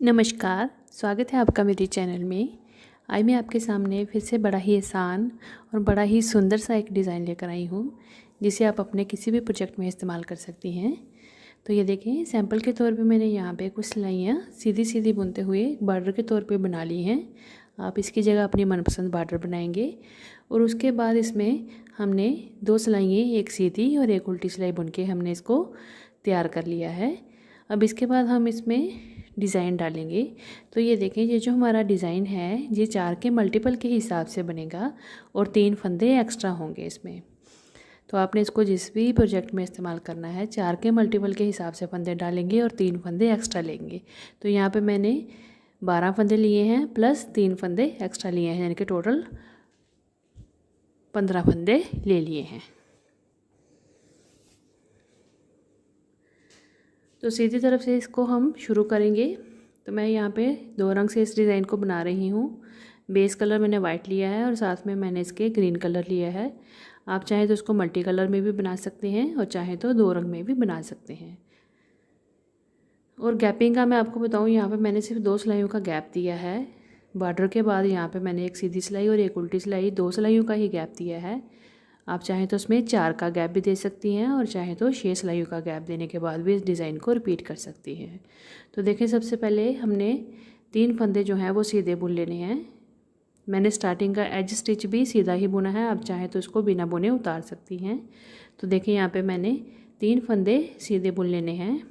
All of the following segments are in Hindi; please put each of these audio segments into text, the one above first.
नमस्कार, स्वागत है आपका मेरे चैनल में। आज मैं आपके सामने फिर से बड़ा ही आसान और बड़ा ही सुंदर सा एक डिज़ाइन लेकर आई हूँ, जिसे आप अपने किसी भी प्रोजेक्ट में इस्तेमाल कर सकती हैं। तो ये देखें, सैंपल के तौर पे मैंने यहाँ पे कुछ सिलाइयाँ सीधी सीधी बुनते हुए बॉर्डर के तौर पे बना ली हैं। आप इसकी जगह अपनी मनपसंद बॉर्डर बनाएंगे और उसके बाद इसमें हमने 2 सिलाइयाँ, एक सीधी और एक उल्टी सिलाई बुन के हमने इसको तैयार कर लिया है। अब इसके बाद हम इसमें डिज़ाइन डालेंगे। तो ये देखें, ये जो हमारा डिज़ाइन है ये 4 के मल्टीपल के हिसाब से बनेगा और 3 फंदे एक्स्ट्रा होंगे इसमें। तो आपने इसको जिस भी प्रोजेक्ट में इस्तेमाल करना है 4 के मल्टीपल के हिसाब से फंदे डालेंगे और 3 फंदे एक्स्ट्रा लेंगे। तो यहाँ पे मैंने 12 फंदे लिए हैं प्लस 3 फंदे एक्स्ट्रा लिए हैं, यानी कि टोटल 15 फंदे ले लिए हैं। तो सीधी तरफ से इसको हम शुरू करेंगे। तो मैं यहाँ पे 2 रंग से इस डिज़ाइन को बना रही हूँ। बेस कलर मैंने वाइट लिया है और साथ में मैंने इसके ग्रीन कलर लिया है। आप चाहें तो इसको मल्टी कलर में भी बना सकते हैं और चाहें तो 2 रंग में भी बना सकते हैं। और गैपिंग का मैं आपको बताऊँ, यहाँ पे मैंने सिर्फ 2 सिलाइयों का गैप दिया है। बॉर्डर के बाद यहाँ पे मैंने एक सीधी सिलाई और एक उल्टी सिलाई, 2 सिलाइयों का ही गैप दिया है। आप चाहें तो उसमें 4 का गैप भी दे सकती हैं और चाहें तो 6 सिलाइयों का गैप देने के बाद भी इस डिज़ाइन को रिपीट कर सकती हैं। तो देखें, सबसे पहले हमने 3 फंदे जो हैं वो सीधे बुन लेने हैं। मैंने स्टार्टिंग का एज स्टिच भी सीधा ही बुना है, आप चाहें तो इसको बिना बुने उतार सकती हैं। तो देखें, यहाँ पे मैंने 3 फंदे सीधे बुन लेने हैं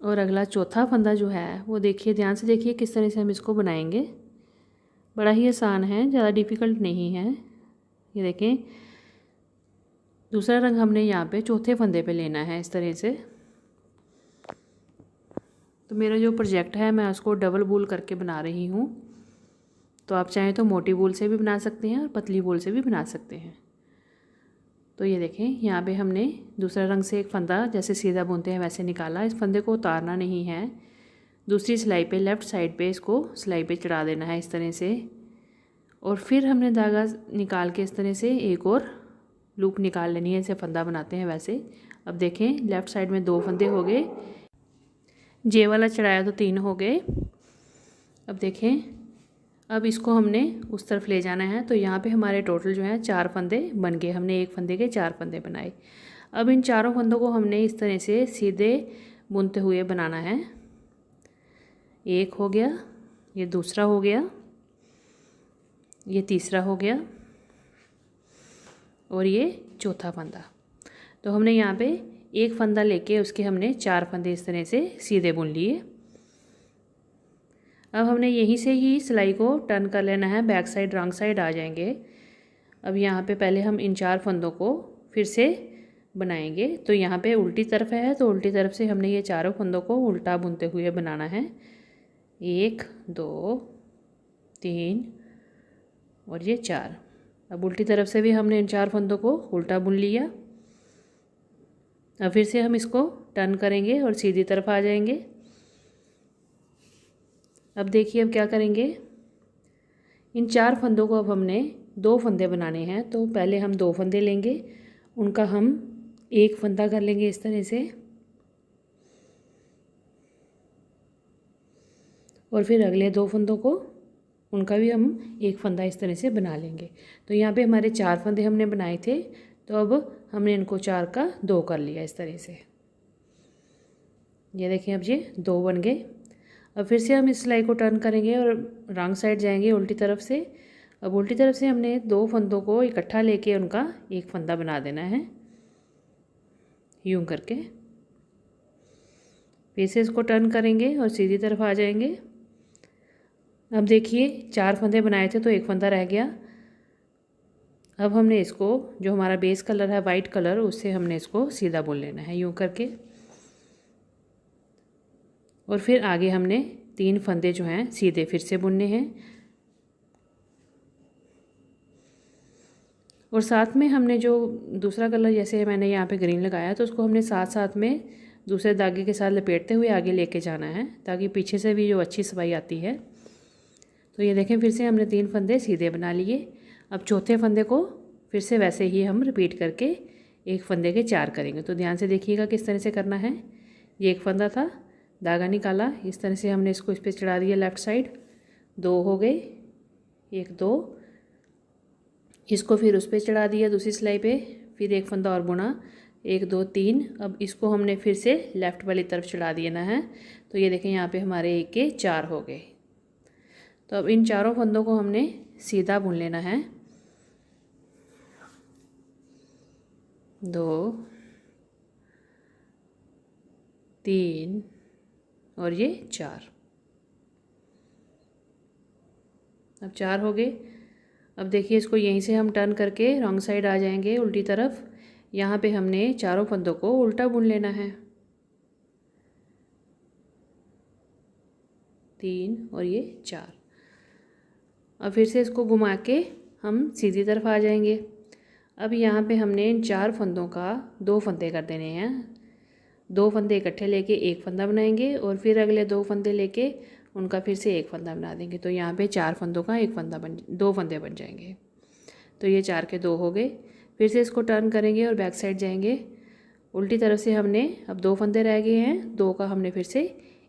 और अगला चौथा फंदा जो है वो देखिए, ध्यान से देखिए किस तरह से हम इसको बनाएंगे। बड़ा ही आसान है, ज़्यादा डिफ़िकल्ट नहीं है। ये देखें, दूसरा रंग हमने यहाँ पे चौथे फंदे पे लेना है इस तरह से। तो मेरा जो प्रोजेक्ट है मैं उसको डबल वूल करके बना रही हूँ। तो आप चाहें तो मोटी वूल से भी बना सकते हैं और पतली वूल से भी बना सकते हैं। तो ये देखें, यहाँ पे हमने दूसरा रंग से एक फंदा जैसे सीधा बुनते हैं वैसे निकाला। इस फंदे को उतारना नहीं है, दूसरी सिलाई पे लेफ़्ट साइड पे इसको सिलाई पे चढ़ा देना है इस तरह से। और फिर हमने धागा निकाल के इस तरह से एक और लूप निकाल लेनी है, जैसे फंदा बनाते हैं वैसे। अब देखें, लेफ़्ट साइड में 2 फंदे हो गए, जे वाला चढ़ाया तो 3 हो गए। अब देखें, अब इसको हमने उस तरफ ले जाना है। तो यहाँ पे हमारे टोटल जो है 4 फंदे बन गए। हमने एक फंदे के 4 फंदे बनाए। अब इन चारों फंदों को हमने इस तरह से सीधे बुनते हुए बनाना है। एक हो गया, ये दूसरा हो गया, ये तीसरा हो गया और ये चौथा फंदा। तो हमने यहाँ पे एक फंदा लेके उसके हमने 4 फंदे इस तरह से सीधे बुन लिए। अब हमने यहीं से ही सिलाई को टर्न कर लेना है, बैक साइड रॉन्ग साइड आ जाएंगे। अब यहाँ पे पहले हम इन 4 फंदों को फिर से बनाएंगे। तो यहाँ पे उल्टी तरफ है, तो उल्टी तरफ से हमने ये चारों फंदों को उल्टा बुनते हुए बनाना है। 1 2 3 और ये 4। अब उल्टी तरफ से भी हमने इन 4 फंदों को उल्टा बुन लिया। अब फिर से हम इसको टर्न करेंगे और सीधी तरफ आ जाएंगे। अब देखिए, अब क्या करेंगे, इन 4 फंदों को अब हमने 2 फंदे बनाने हैं। तो पहले हम 2 फंदे लेंगे, उनका हम एक फंदा कर लेंगे इस तरह से और फिर अगले 2 फंदों को उनका भी हम एक फंदा इस तरह से बना लेंगे। तो यहाँ पे हमारे 4 फंदे हमने बनाए थे, तो अब हमने इनको 4 का 2 कर लिया इस तरह से। ये देखें, अब ये 2 बन गए। अब फिर से हम इस सिलाई को टर्न करेंगे और रॉन्ग साइड जाएंगे उल्टी तरफ से। अब उल्टी तरफ से हमने 2 फंदों को इकट्ठा लेके उनका एक फंदा बना देना है यूं करके। फिर से इसको टर्न करेंगे और सीधी तरफ आ जाएंगे। अब देखिए, 4 फंदे बनाए थे तो एक फंदा रह गया। अब हमने इसको, जो हमारा बेस कलर है वाइट कलर, उससे हमने इसको सीधा बुन लेना है यूं करके। और फिर आगे हमने 3 फंदे जो हैं सीधे फिर से बुनने हैं। और साथ में हमने जो दूसरा कलर, जैसे मैंने यहाँ पे ग्रीन लगाया, तो उसको हमने साथ साथ में दूसरे धागे के साथ लपेटते हुए आगे लेके जाना है, ताकि पीछे से भी जो अच्छी सफाई आती है। तो ये देखें, फिर से हमने 3 फंदे सीधे बना लिए। अब चौथे फंदे को फिर से वैसे ही हम रिपीट करके एक फंदे के 4 करेंगे। तो ध्यान से देखिएगा किस तरह से करना है। ये एक फंदा था, धागा निकाला, इस तरह से हमने इसको इस पर चढ़ा दिया लेफ़्ट साइड, 2 हो गए, 1 2, इसको फिर उस पर चढ़ा दिया दूसरी सिलाई पे, फिर एक फंदा और बुना, 1 2 3। अब इसको हमने फिर से लेफ़्ट वाली तरफ चढ़ा देना है। तो ये देखें यहाँ पे हमारे 1 के 4 हो गए। तो अब इन चारों फंदों को हमने सीधा बुन लेना है, 2 3 और ये 4। अब 4 हो गए। अब देखिए इसको यहीं से हम टर्न करके रॉन्ग साइड आ जाएंगे, उल्टी तरफ। यहाँ पे हमने चारों फंदों को उल्टा बुन लेना है, 3 और ये 4। अब फिर से इसको घुमा के हम सीधी तरफ आ जाएंगे। अब यहाँ पे हमने इन 4 फंदों का 2 फंदे कर देने हैं, 2 फंदे इकट्ठे लेके एक फंदा बनाएंगे और फिर अगले 2 फंदे लेके उनका फिर से एक फंदा बना देंगे। तो यहाँ पे 4 फंदों का 2 फंदे बन जाएंगे। तो ये 4 के 2 हो गए। फिर से इसको टर्न करेंगे और बैक साइड जाएंगे, उल्टी तरफ से हमने अब 2 फंदे रह गए हैं, 2 का हमने फिर से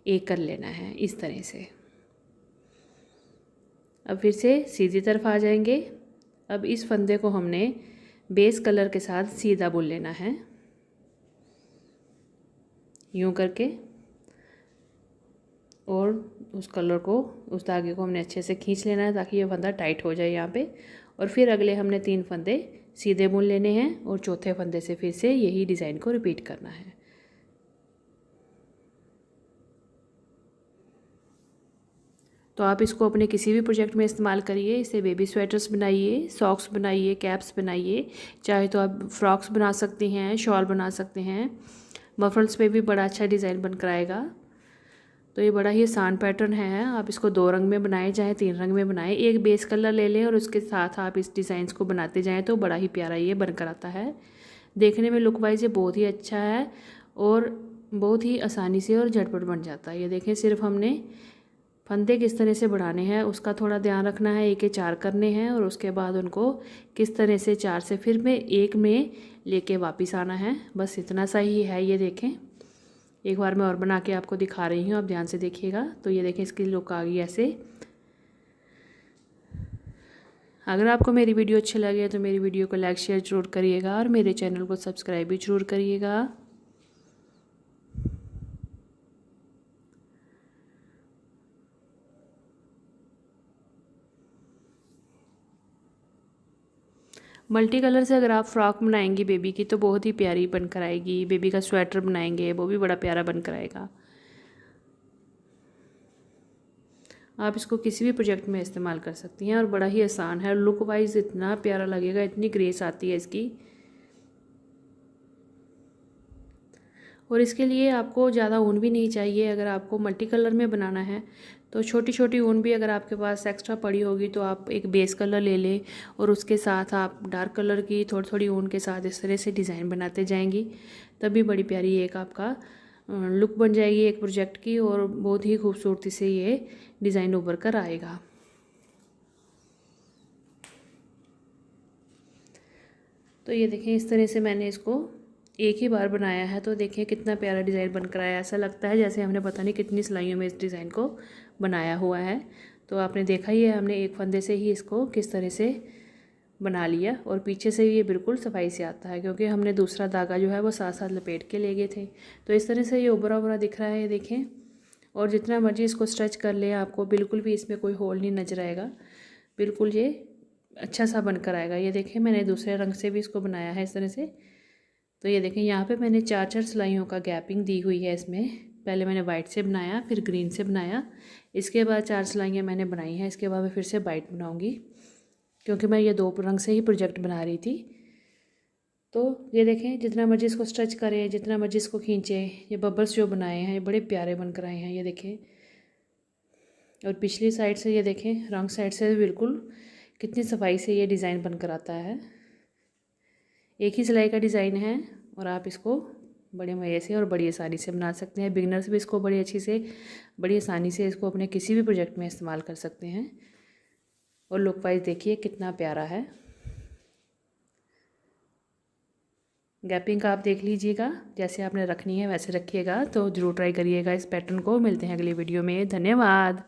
1 कर लेना है इस तरह से। अब फिर से सीधी तरफ आ जाएंगे। अब इस फंदे को हमने बेस कलर के साथ सीधा बुन लेना है, यूँ करके, और उस कलर को, उस धागे को हमने अच्छे से खींच लेना है ताकि ये फंदा टाइट हो जाए यहाँ पे। और फिर अगले हमने 3 फंदे सीधे बुन लेने हैं और चौथे फंदे से फिर से यही डिज़ाइन को रिपीट करना है। तो आप इसको अपने किसी भी प्रोजेक्ट में इस्तेमाल करिए। इससे बेबी स्वेटर्स बनाइए, सॉक्स बनाइए, कैप्स बनाइए, चाहे तो आप फ्रॉक्स बना सकते हैं, शॉल बना सकते हैं, मफल्स पे भी बड़ा अच्छा डिज़ाइन बनकर आएगा। तो ये बड़ा ही आसान पैटर्न है। आप इसको 2 रंग में बनाएं, चाहे 3 रंग में बनाएं। एक बेस कलर ले लें और उसके साथ आप इस डिज़ाइंस को बनाते जाएं तो बड़ा ही प्यारा ये बनकर आता है। देखने में लुक वाइज ये बहुत ही अच्छा है और बहुत ही आसानी से और झटपट बन जाता है। ये देखें, सिर्फ हमने फंदे किस तरह से बढ़ाने हैं उसका थोड़ा ध्यान रखना है। 1 के 4 करने हैं और उसके बाद उनको किस तरह से 4 से फिर में 1 में लेके वापस आना है, बस इतना सा ही है। ये देखें, एक बार मैं और बना के आपको दिखा रही हूँ, आप ध्यान से देखिएगा। तो ये देखें, इसकी लुक आ गई ऐसे। अगर आपको मेरी वीडियो अच्छी लगे तो मेरी वीडियो को लाइक शेयर ज़रूर करिएगा और मेरे चैनल को सब्सक्राइब भी ज़रूर करिएगा। मल्टी कलर से अगर आप फ्रॉक बनाएंगी बेबी की तो बहुत ही प्यारी बनकर आएगी। बेबी का स्वेटर बनाएंगे वो भी बड़ा प्यारा बनकर आएगा। आप इसको किसी भी प्रोजेक्ट में इस्तेमाल कर सकती हैं और बड़ा ही आसान है। लुक वाइज इतना प्यारा लगेगा, इतनी ग्रेस आती है इसकी। और इसके लिए आपको ज़्यादा ऊन भी नहीं चाहिए। अगर आपको मल्टी कलर में बनाना है तो छोटी छोटी ऊन भी अगर आपके पास एक्स्ट्रा पड़ी होगी तो आप एक बेस कलर ले लें और उसके साथ आप डार्क कलर की थोड़ी थोड़ी ऊन के साथ इस तरह से डिज़ाइन बनाते जाएंगी, तभी बड़ी प्यारी एक आपका लुक बन जाएगी एक प्रोजेक्ट की और बहुत ही खूबसूरती से ये डिज़ाइन उभर कर आएगा। तो ये देखें, इस तरह से मैंने इसको एक ही बार बनाया है तो देखिए कितना प्यारा डिज़ाइन बनकर आया। ऐसा लगता है जैसे हमने पता नहीं कितनी सिलाइयों में इस डिज़ाइन को बनाया हुआ है। तो आपने देखा ही है, हमने एक फंदे से ही इसको किस तरह से बना लिया और पीछे से ये बिल्कुल सफाई से आता है क्योंकि हमने दूसरा धागा जो है वो साथ साथ लपेट के ले गए थे। तो इस तरह से ये उभरा उभरा दिख रहा है, ये देखें। और जितना मर्जी इसको स्ट्रेच कर ले, आपको बिल्कुल भी इसमें कोई होल नहीं नजर आएगा, बिल्कुल ये अच्छा सा बनकर आएगा। ये देखें, मैंने दूसरे रंग से भी इसको बनाया है इस तरह से। तो ये देखें, यहाँ पे मैंने 4 सिलाइयों का गैपिंग दी हुई है इसमें। पहले मैंने वाइट से बनाया, फिर ग्रीन से बनाया, इसके बाद 4 सिलाइयाँ मैंने बनाई हैं। इसके बाद मैं फिर से वाइट बनाऊँगी क्योंकि मैं ये 2 रंग से ही प्रोजेक्ट बना रही थी। तो ये देखें, जितना मर्जी इसको स्ट्रेच करें, जितना मर्जी इसको खींचें, ये बबल्स जो बनाए हैं ये बड़े प्यारे बनकर आए हैं, ये देखें। और पिछली साइड से ये देखें, रॉन्ग साइड से बिल्कुल कितनी सफाई से ये डिज़ाइन बनकर आता है। एक ही सिलाई का डिज़ाइन है और आप इसको बड़े मज़े से और बड़ी आसानी से बना सकते हैं। बिगनर्स भी इसको बड़ी अच्छी से, बड़ी आसानी से इसको अपने किसी भी प्रोजेक्ट में इस्तेमाल कर सकते हैं। और लुक वाइज देखिए कितना प्यारा है। गैपिंग का आप देख लीजिएगा, जैसे आपने रखनी है वैसे रखिएगा। तो ज़रूर ट्राई करिएगा इस पैटर्न को। मिलते हैं अगली वीडियो में। धन्यवाद।